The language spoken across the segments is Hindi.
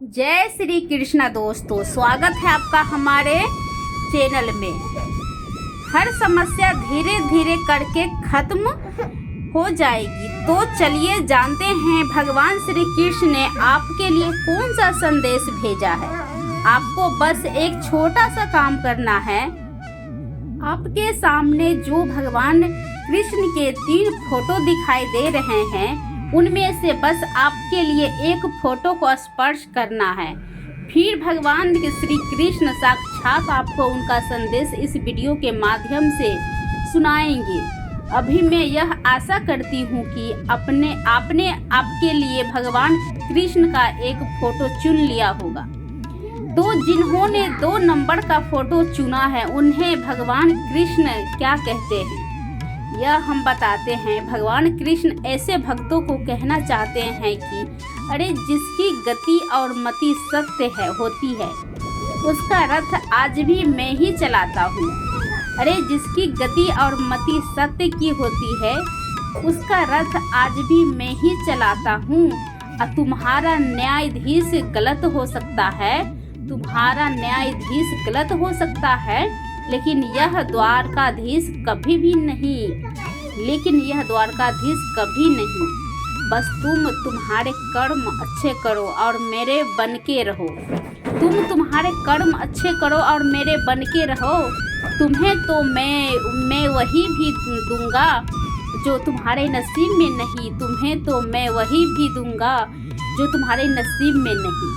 जय श्री कृष्णा दोस्तों, स्वागत है आपका हमारे चैनल में। हर समस्या धीरे धीरे करके खत्म हो जाएगी। तो चलिए जानते हैं भगवान श्री कृष्ण ने आपके लिए कौन सा संदेश भेजा है। आपको बस एक छोटा सा काम करना है। आपके सामने जो भगवान कृष्ण के 3 फोटो दिखाई दे रहे हैं, उनमें से बस आपके लिए एक फोटो को स्पर्श करना है। फिर भगवान श्री कृष्ण साक्षात आपको उनका संदेश इस वीडियो के माध्यम से सुनाएंगे। अभी मैं यह आशा करती हूँ कि आपने आपके लिए भगवान कृष्ण का एक फोटो चुन लिया होगा। तो जिन्होंने 2 नंबर का फोटो चुना है, उन्हें भगवान कृष्ण क्या कहते हैं यह हम बताते हैं। भगवान कृष्ण ऐसे भक्तों को कहना चाहते हैं कि अरे जिसकी गति और मति सत्य होती है, उसका रथ आज भी मैं ही चलाता हूँ। अरे जिसकी गति और मति सत्य की होती है, उसका रथ आज भी मैं ही चलाता हूँ। तुम्हारा न्यायाधीश गलत हो सकता है, तुम्हारा न्यायाधीश गलत हो सकता है, लेकिन यह द्वारकाधीश कभी भी नहीं। बस तुम्हारे कर्म अच्छे करो और मेरे बन के रहो। तुम्हारे कर्म अच्छे करो और मेरे बन के रहो। तुम्हें तो मैं वही भी दूंगा जो तुम्हारे नसीब में नहीं। तुम्हें तो मैं वही भी दूंगा जो तुम्हारे नसीब में नहीं।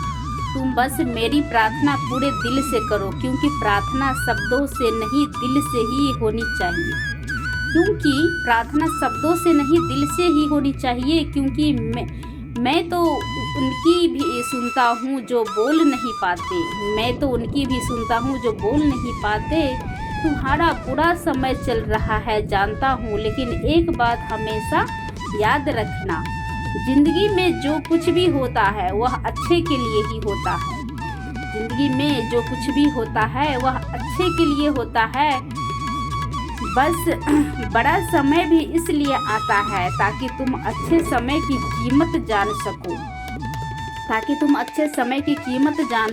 तुम बस मेरी प्रार्थना पूरे दिल से करो, क्योंकि प्रार्थना शब्दों से नहीं दिल से ही होनी चाहिए। क्योंकि मैं तो उनकी भी सुनता हूँ जो बोल नहीं पाते। तुम्हारा बुरा समय चल रहा है जानता हूँ, लेकिन एक बात हमेशा याद रखना, जिंदगी में जो कुछ भी होता है वह अच्छे के लिए ही होता है। बस बड़ा समय भी इसलिए आता है ताकि तुम अच्छे समय की कीमत जान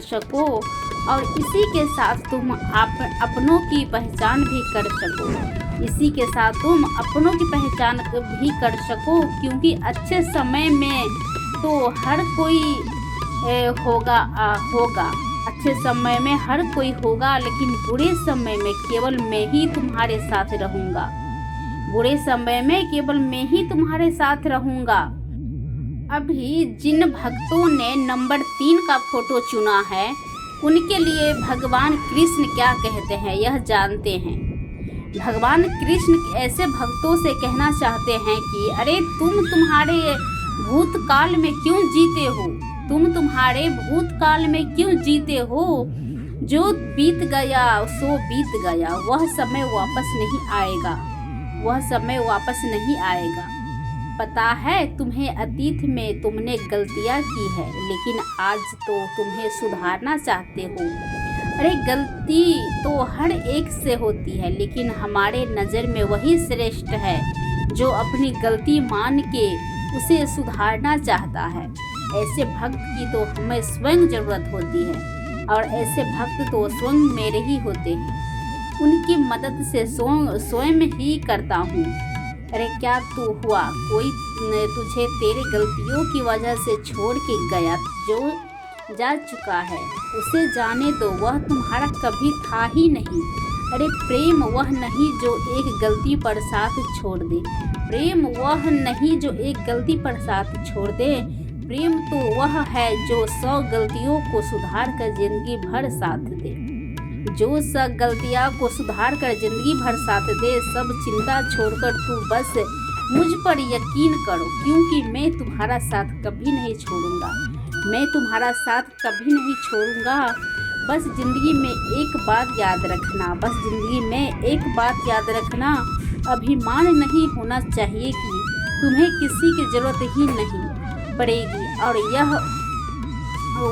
सको और इसी के साथ तुम अपनों की पहचान भी कर सको। क्योंकि अच्छे समय में तो हर कोई होगा, अच्छे समय में हर कोई होगा, लेकिन बुरे समय में केवल मैं ही तुम्हारे साथ रहूँगा। अभी जिन भक्तों ने नंबर 3 का फोटो चुना है, उनके लिए भगवान कृष्ण क्या कहते हैं यह जानते हैं। भगवान कृष्ण ऐसे भक्तों से कहना चाहते हैं कि अरे तुम्हारे भूतकाल में क्यों जीते हो। जो बीत गया सो बीत गया, वह समय वापस नहीं आएगा। पता है तुम्हें अतीत में तुमने गलतियां की है, लेकिन आज तो तुम्हें सुधारना चाहते हो। अरे गलती तो हर एक से होती है, लेकिन हमारे नज़र में वही श्रेष्ठ है जो अपनी गलती मान के उसे सुधारना चाहता है। ऐसे भक्त की तो हमें स्वयं ज़रूरत होती है, और ऐसे भक्त तो स्वयं मेरे ही होते हैं। उनकी मदद से स्वयं ही करता हूँ। अरे क्या तू हुआ, कोई तुझे तेरे गलतियों की वजह से छोड़ के गया, जो जा चुका है उसे जाने दो, वह तुम्हारा कभी था ही नहीं। अरे प्रेम वह नहीं जो एक गलती पर साथ छोड़ दे। प्रेम तो वह है जो 100 गलतियों को सुधार कर जिंदगी भर साथ दे। सब चिंता छोड़कर तू बस मुझ पर यकीन करो, क्योंकि मैं तुम्हारा साथ कभी नहीं छोड़ूंगा। बस जिंदगी में एक बात याद रखना, अभिमान नहीं होना चाहिए कि तुम्हें किसी की जरूरत ही नहीं पड़ेगी, और यह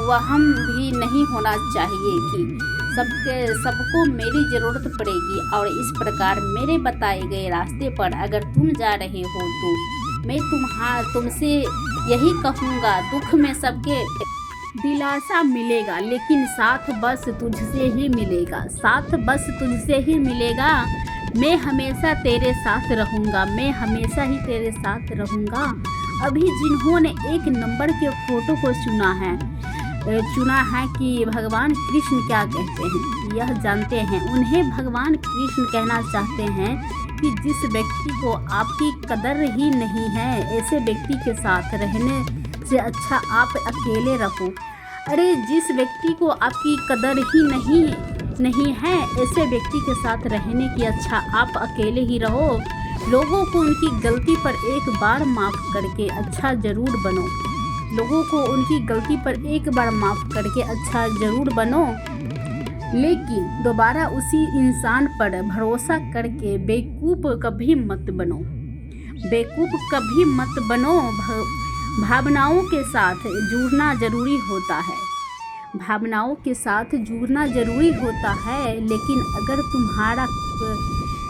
वहम भी नहीं होना चाहिए कि सबको मेरी ज़रूरत पड़ेगी। और इस प्रकार मेरे बताए गए रास्ते पर अगर तुम जा रहे हो तो मैं तुमसे यही कहूँगा, दुख में सबके दिलासा मिलेगा, लेकिन साथ बस तुझसे ही मिलेगा, साथ बस तुझसे ही मिलेगा। मैं हमेशा तेरे साथ रहूँगा, मैं हमेशा ही तेरे साथ रहूँगा। अभी जिन्होंने एक नंबर के फ़ोटो को चुना है कि भगवान कृष्ण क्या कहते हैं, यह जानते हैं। उन्हें भगवान कृष्ण कहना चाहते हैं कि जिस व्यक्ति को आपकी कदर ही नहीं है, ऐसे व्यक्ति के साथ रहने से अच्छा आप अकेले रहो। अरे जिस व्यक्ति को आपकी कदर ही नहीं है, ऐसे व्यक्ति के साथ रहने की अच्छा आप अकेले ही रहो। लोगों को उनकी गलती पर एक बार माफ़ करके अच्छा ज़रूर बनो, लोगों को उनकी गलती पर एक बार माफ़ करके अच्छा ज़रूर बनो, लेकिन दोबारा उसी इंसान पर भरोसा करके बेवकूफ़ कभी मत बनो, बेवकूफ़ कभी मत बनो। भावनाओं के साथ जुड़ना ज़रूरी होता है, भावनाओं के साथ जुड़ना ज़रूरी होता है, लेकिन अगर तुम्हारा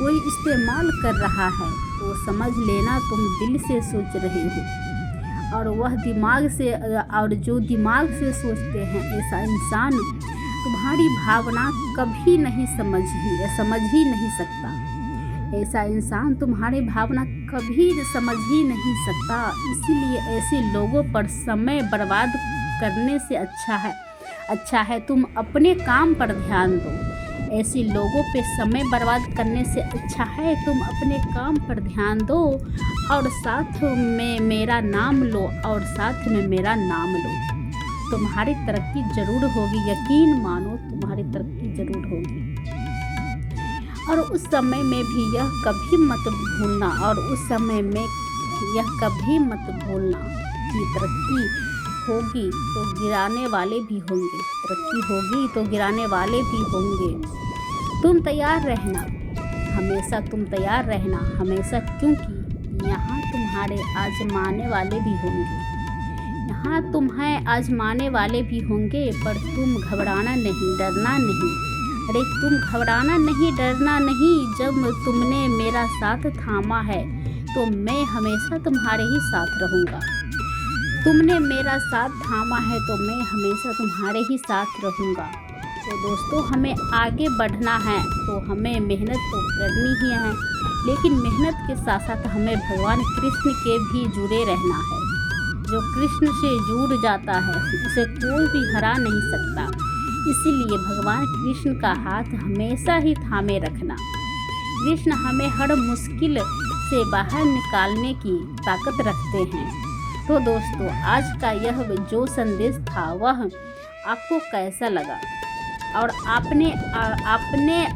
कोई इस्तेमाल कर रहा है तो समझ लेना तुम दिल से सोच रहे हो, और वह दिमाग से, और जो दिमाग से सोचते हैं ऐसा इंसान तुम्हारी भावना कभी नहीं समझ ही नहीं सकता। ऐसा इंसान तुम्हारी भावना कभी समझ ही नहीं सकता। इसीलिए ऐसे लोगों पर समय बर्बाद करने से अच्छा है तुम अपने काम पर ध्यान दो। ऐसे लोगों पे समय बर्बाद करने से अच्छा है तुम अपने काम पर ध्यान दो, और साथ में मेरा नाम लो, और साथ में मेरा नाम लो। तुम्हारी तरक्की ज़रूर होगी, यकीन मानो तुम्हारी तरक्की ज़रूर होगी। और उस समय में भी यह कभी मत भूलना, और उस समय में यह कभी मत भूलना कि तरक्की होगी तो गिराने वाले भी होंगे, तरक्की होगी तो गिराने वाले भी होंगे। तुम तैयार रहना, हमेशा तुम तैयार रहना, हमेशा, क्योंकि यहाँ तुम्हारे आजमाने वाले भी होंगे, यहाँ तुम्हें आजमाने वाले भी होंगे। पर तुम घबराना नहीं, डरना नहीं। अरे तुम घबराना नहीं, डरना नहीं। जब तुमने मेरा साथ थामा है तो मैं हमेशा तुम्हारे ही साथ रहूँगा। तुमने मेरा साथ थामा है तो मैं हमेशा तुम्हारे ही साथ रहूँगा। तो दोस्तों, हमें आगे बढ़ना है तो हमें मेहनत तो करनी ही है, लेकिन मेहनत के साथ साथ हमें भगवान कृष्ण के भी जुड़े रहना है। जो कृष्ण से जुड़ जाता है उसे कोई भी हरा नहीं सकता। इसीलिए भगवान कृष्ण का हाथ हमेशा ही थामे रखना। कृष्ण हमें हर मुश्किल से बाहर निकालने की ताकत रखते हैं। तो दोस्तों, आज का यह जो संदेश था वह आपको कैसा लगा, और आपने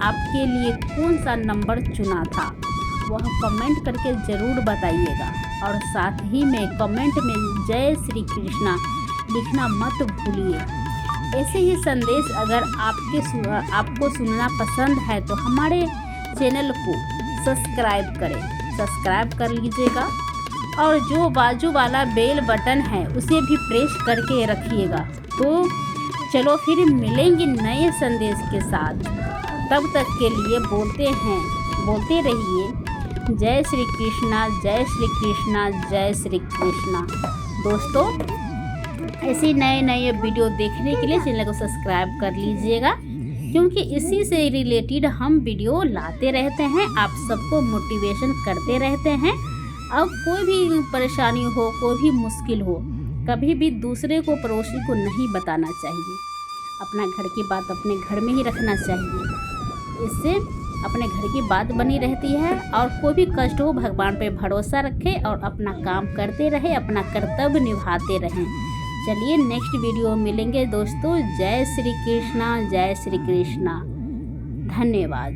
आपके लिए कौन सा नंबर चुना था, वह कमेंट करके ज़रूर बताइएगा। और साथ ही में कमेंट में जय श्री कृष्णा लिखना मत भूलिए। ऐसे ही संदेश अगर आपको सुनना पसंद है तो हमारे चैनल को सब्सक्राइब कर लीजिएगा, और जो बाजू वाला बेल बटन है उसे भी प्रेस करके रखिएगा। तो चलो फिर मिलेंगे नए संदेश के साथ। तब तक के लिए बोलते रहिए जय श्री कृष्णा, जय श्री कृष्णा, जय श्री कृष्णा। दोस्तों, ऐसे नए वीडियो देखने के लिए चैनल को सब्सक्राइब कर लीजिएगा, क्योंकि इसी से रिलेटेड हम वीडियो लाते रहते हैं, आप सबको मोटिवेशन करते रहते हैं। अब कोई भी परेशानी हो, कोई भी मुश्किल हो, कभी भी दूसरे को, पड़ोसी को नहीं बताना चाहिए। अपना घर की बात अपने घर में ही रखना चाहिए। इससे अपने घर की बात बनी रहती है, और कोई भी कष्ट हो भगवान पे भरोसा रखें और अपना काम करते रहे, अपना कर्तव्य निभाते रहें। चलिए नेक्स्ट वीडियो मिलेंगे दोस्तों। जय श्री कृष्णा, जय श्री कृष्णा। धन्यवाद।